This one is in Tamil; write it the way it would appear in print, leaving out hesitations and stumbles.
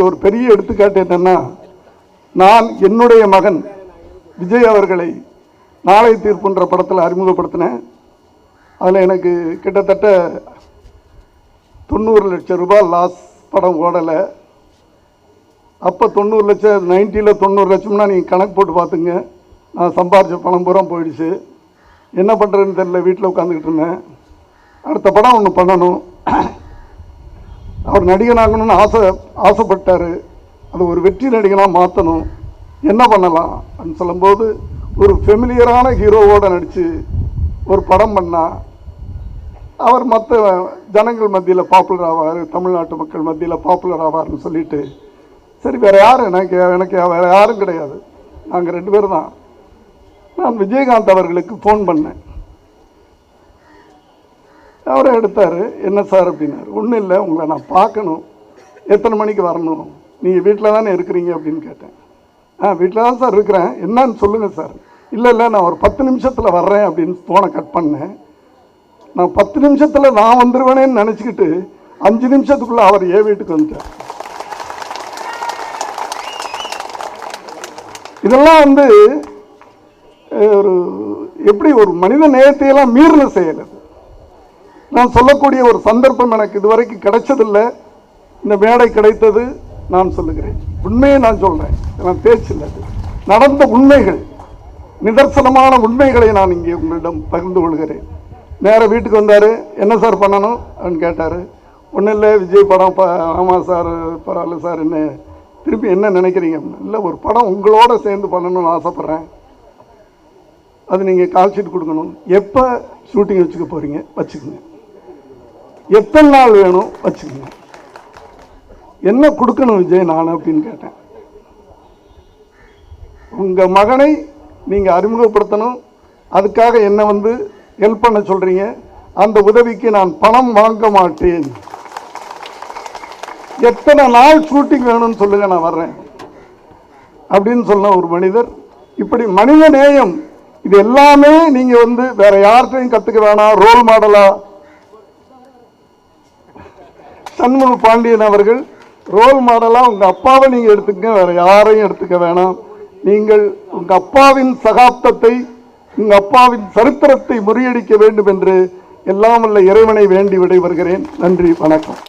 ஒரு பெரிய எடுத்துக்காட்டு என்னன்னா, நான் என்னுடைய மகன் விஜய் அவர்களை நாளை தீர்ப்புன்ற படத்தில் அறிமுகப்படுத்தினேன். அதில் எனக்கு கிட்டத்தட்ட 90 லட்சம் ரூபாய் லாஸ். படம் ஓடலை. அப்போ 90 லட்சம், 90ல் 90 லட்சம்னா நீங்கள் கணக்கு போட்டு பார்த்துங்க. நான் சம்பாரித்த பணம் பூரா போயிடுச்சு. என்ன பண்ணுறதுன்னு தெரியல, வீட்டில் உட்காந்துக்கிட்டு இருந்தேன். அடுத்த படம் ஒன்று பண்ணணும், அவர் நடிகனாகணும்னு ஆசைப்பட்டார். அது ஒரு வெற்றி நடிகனாக மாற்றணும், என்ன பண்ணலாம் அப்படின்னு சொல்லும்போது, ஒரு ஃபெமிலியரான ஹீரோவோடு நடித்து ஒரு படம் பண்ணால் அவர் மற்ற ஜனங்கள் மத்தியில் பாப்புலர் ஆவார், தமிழ்நாட்டு மக்கள் மத்தியில் பாப்புலர் ஆவார்னு சொல்லிட்டு, சரி வேறு யார், எனக்கு வேறு யாரும் கிடையாது, நாங்கள் 2 பேர் தான். நான் விஜயகாந்த் அவர்களுக்கு ஃபோன் பண்ணேன். அவரை எடுத்தார். என்ன சார் அப்படின்னாரு. ஒன்றும் இல்லை, உங்களை நான் பார்க்கணும், எத்தனை மணிக்கு வரணும், நீங்கள் வீட்டில் தானே இருக்கிறீங்க அப்படின்னு கேட்டேன். வீட்டில் தான் சார் இருக்கிறேன், என்னன்னு சொல்லுங்கள் சார். இல்லை நான் ஒரு 10 நிமிஷத்தில் வர்றேன் அப்படின்னு ஃபோனை கட் பண்ணேன். நான் 10 நிமிஷத்தில் நான் வந்துடுவேனேன்னு நினச்சிக்கிட்டு 5 நிமிஷத்துக்குள்ளே அவர் வீட்டுக்கு வந்துட்டார். இதெல்லாம் ஒரு எப்படி ஒரு மனித நேயத்தையெல்லாம் மீறின செயல். நான் சொல்லக்கூடிய ஒரு சந்தர்ப்பம் எனக்கு இதுவரைக்கும் கிடைச்சதில்லை. இந்த மேடை கிடைத்தது. நான் சொல்லுகிறேன், உண்மையை நான் சொல்கிறேன், நான் பேச்சில்லை, நடந்த உண்மைகள், நிதர்சனமான உண்மைகளை நான் இங்கே உங்களிடம் பகிர்ந்து கொள்கிறேன். நேராக வீட்டுக்கு வந்தார். என்ன சார் பண்ணணும் அப்படின்னு கேட்டார். ஒன்றும் இல்லை, விஜய் படம். ஆமாம் சார், பரவாயில்ல சார், என்ன திருப்பி என்ன நினைக்கிறீங்க? இல்லை, ஒரு படம் உங்களோட சேர்ந்து பண்ணணும்னு ஆசைப்பட்றேன், அது நீங்கள் கால் ஷீட் கொடுக்கணும். எப்போ ஷூட்டிங் வச்சுக்க போகிறீங்க? வச்சுக்கோங்க. எத்தனை நாள் வேணும்? வச்சுக்கோங்க. என்ன கொடுக்கணும் விஜய் நான் அப்படின்னு கேட்டேன். உங்கள் மகனை நீங்கள் அறிமுகப்படுத்தணும், அதுக்காக என்ன ஹெல்ப் பண்ண சொல்கிறீங்க, அந்த உதவிக்கு நான் பணம் வாங்க மாட்டேன். எத்தனை நாள் ஷூட்டிங் வேணும்னு சொல்லுங்க, நான் வர்றேன் அப்படின்னு சொன்ன ஒரு மனிதர். இப்படி மனித நேயம், இது எல்லாமே நீங்க வேற யார்கிட்டையும் கத்துக்க வேணாம். ரோல் மாடலா சண்முக பாண்டியன் அவர்கள் ரோல் மாடலா உங்க அப்பாவை நீங்க எடுத்துக்க, வேற யாரையும் எடுத்துக்க வேணாம். நீங்கள் உங்க அப்பாவின் சகாப்தத்தை, உங்க அப்பாவின் சரித்திரத்தை முறியடிக்க வேண்டும் என்று எல்லாம் வல்ல இறைவனை வேண்டி விடைபெறுகிறேன். நன்றி, வணக்கம்.